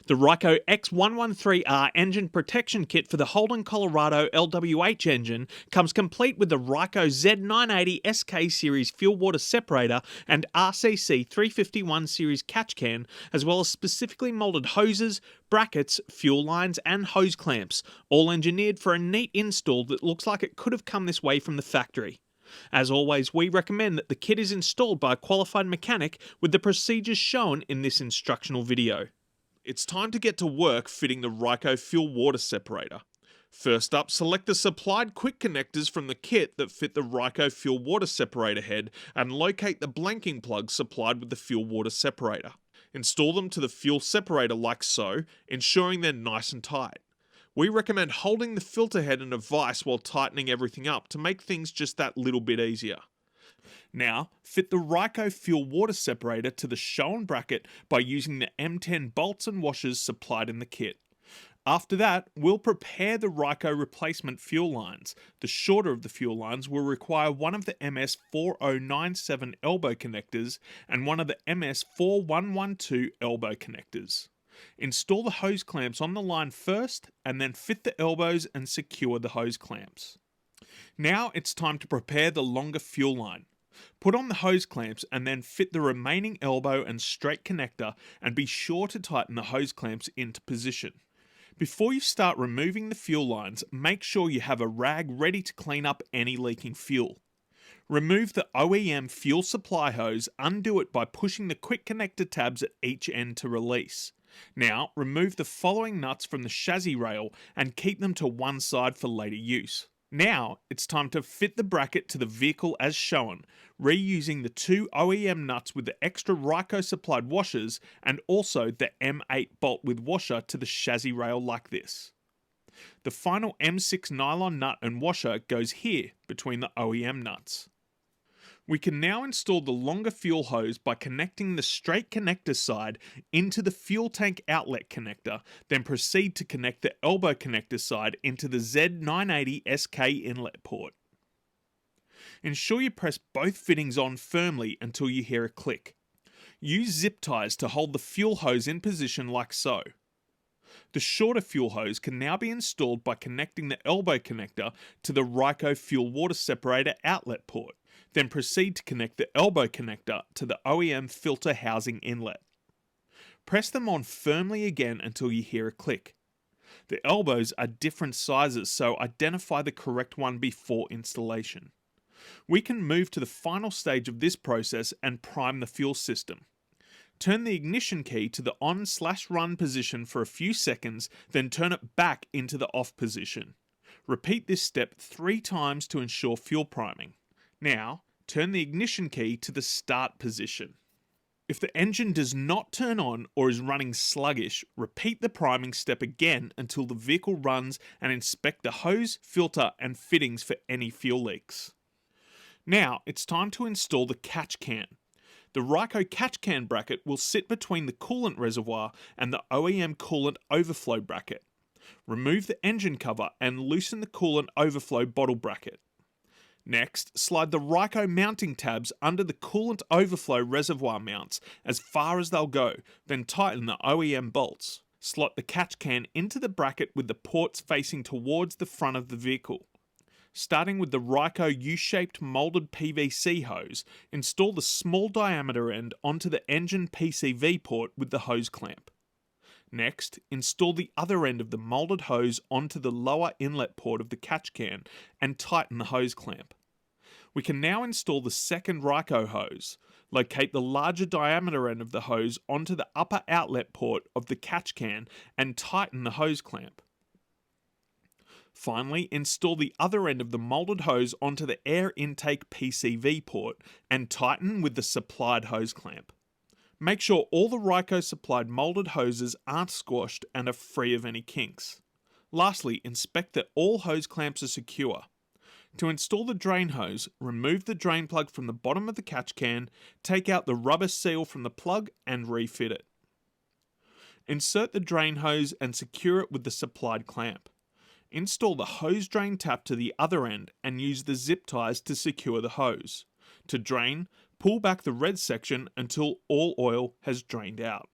The Ryco X113R engine protection kit for the Holden Colorado LWH engine comes complete with the Ryco Z980 SK series fuel water separator and RCC 351 series catch can, as well as specifically moulded hoses, brackets, fuel lines and hose clamps, all engineered for a neat install that looks like it could have come this way from the factory. As always, we recommend that the kit is installed by a qualified mechanic with the procedures shown in this instructional video. It's time to get to work fitting the Ryco fuel water separator. First up, select the supplied quick connectors from the kit that fit the Ryco fuel water separator head and locate the blanking plugs supplied with the fuel water separator. Install them to the fuel separator like so, ensuring they're nice and tight. We recommend holding the filter head in a vise while tightening everything up to make things just that little bit easier. Now, fit the Ryco fuel water separator to the shown bracket by using the M10 bolts and washers supplied in the kit. After that, we'll prepare the Ryco replacement fuel lines. The shorter of the fuel lines will require one of the MS4097 elbow connectors and one of the MS4112 elbow connectors. Install the hose clamps on the line first and then fit the elbows and secure the hose clamps. Now it's time to prepare the longer fuel line. Put on the hose clamps and then fit the remaining elbow and straight connector, and be sure to tighten the hose clamps into position. Before you start removing the fuel lines, make sure you have a rag ready to clean up any leaking fuel. Remove the OEM fuel supply hose, undo it by pushing the quick connector tabs at each end to release. Now remove the following nuts from the chassis rail and keep them to one side for later use. Now it's time to fit the bracket to the vehicle as shown, reusing the two OEM nuts with the extra Ryco supplied washers and also the M8 bolt with washer to the chassis rail like this. The final M6 nylon nut and washer goes here between the OEM nuts. We can now install the longer fuel hose by connecting the straight connector side into the fuel tank outlet connector, then proceed to connect the elbow connector side into the Z980 SK inlet port. Ensure you press both fittings on firmly until you hear a click. Use zip ties to hold the fuel hose in position like so. The shorter fuel hose can now be installed by connecting the elbow connector to the Ryco fuel water separator outlet port. Then proceed to connect the elbow connector to the OEM filter housing inlet. Press them on firmly again until you hear a click. The elbows are different sizes, so identify the correct one before installation. We can move to the final stage of this process and prime the fuel system. Turn the ignition key to the on/run position for a few seconds, then turn it back into the off position. Repeat this step 3 times to ensure fuel priming. Now, turn the ignition key to the start position. If the engine does not turn on or is running sluggish, repeat the priming step again until the vehicle runs and inspect the hose, filter and fittings for any fuel leaks. Now, it's time to install the catch can. The Ryco catch can bracket will sit between the coolant reservoir and the OEM coolant overflow bracket. Remove the engine cover and loosen the coolant overflow bottle bracket. Next, slide the Ryco mounting tabs under the coolant overflow reservoir mounts as far as they'll go, then tighten the OEM bolts. Slot the catch can into the bracket with the ports facing towards the front of the vehicle. Starting with the Ryco U-shaped moulded PVC hose, install the small diameter end onto the engine PCV port with the hose clamp. Next, install the other end of the moulded hose onto the lower inlet port of the catch can and tighten the hose clamp. We can now install the second Ryco hose. Locate the larger diameter end of the hose onto the upper outlet port of the catch can and tighten the hose clamp. Finally, install the other end of the moulded hose onto the air intake PCV port and tighten with the supplied hose clamp. Make sure all the Ryco supplied moulded hoses aren't squashed and are free of any kinks. Lastly, inspect that all hose clamps are secure. To install the drain hose, remove the drain plug from the bottom of the catch can, take out the rubber seal from the plug and refit it. Insert the drain hose and secure it with the supplied clamp. Install the hose drain tap to the other end and use the zip ties to secure the hose. To drain, pull back the red section until all oil has drained out.